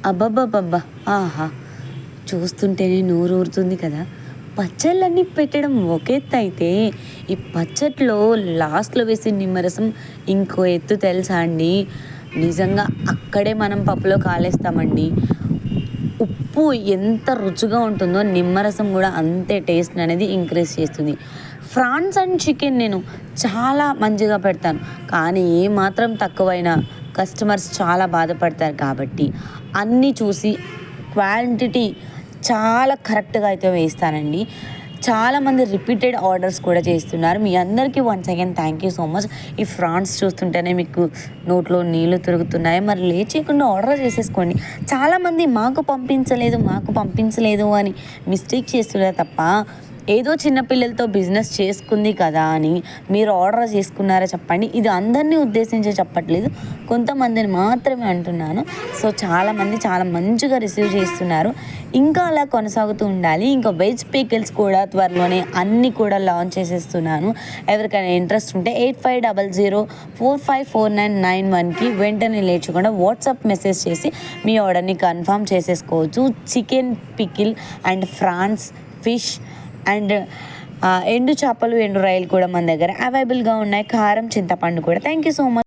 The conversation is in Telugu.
అబ్బబ్బబ్బబ్బా! ఆహా! చూస్తుంటేనే నోరూరుతుంది కదా! పచ్చళ్ళన్నీ పెట్టడం ఒక ఎత్తయితే, ఈ పచ్చట్లో లాస్ట్‌లో వేసే నిమ్మరసం ఇంకో ఎత్తు తెలుసా అండి? నిజంగా అక్కడే మనం పప్పులో కాలేస్తామండి. ఉప్పు ఎంత రుచిగా ఉంటుందో నిమ్మరసం గూడా అంతే టేస్ట్‌ననేది ఇంక్రీజ్ చేస్తుంది. ఫ్రాన్స్ అండ్ చికెన్ నేను చాలా మంచిగా పెడతాను. కానీ ఏమాత్రం తక్కువైనా కస్టమర్స్ చాలా బాధపడతారు కాబట్టి అన్నీ చూసి క్వాంటిటీ చాలా కరెక్ట్‌గా అయితే వేస్తానండి. చాలామంది రిపీటెడ్ ఆర్డర్స్ కూడా చేస్తున్నారు. మీ అందరికీ once again thank you so much. ఈ ఫ్రాన్స్ చూస్తుంటేనే మీకు నోట్లో నీళ్లు తిరుగుతున్నాయి. మరి లేట్ చేయకుండా ఆర్డర్ చేసేసుకోండి. చాలామంది మాకు పంపించలేదు అని మిస్టేక్ చేస్తున్నారు తప్ప, ఏదో చిన్న పిల్లలతో బిజినెస్ చేసుకుంది కదా అని మీరు ఆర్డర్ చేసుకున్నారా చెప్పండి. ఇది అందరినీ ఉద్దేశించి చెప్పట్లేదు. కొంతమందిని మాత్రమే అంటున్నాను. సో చాలామంది చాలా మంచిగా రిసీవ్ చేస్తున్నారు. ఇంకా అలా కొనసాగుతూ ఉండాలి. ఇంకా వెజ్ పికిల్స్ కూడా త్వరలోనే అన్నీ కూడా లాంచ్ చేసేస్తున్నాను. ఎవరికైనా ఇంట్రెస్ట్ ఉంటే 8500454991కి వెంటనే లేచకుండా వాట్సాప్ మెసేజ్ చేసి మీ ఆర్డర్ని కన్ఫర్మ్ చేసేసుకోవచ్చు. Chicken pickle and prawns fish and ఎండు చేపలు, ఎండు రొయ్యలు కూడా మన దగ్గర అవైలబుల్గా ఉన్నాయి. కారం, చింతపండు కూడా. Thank you so much.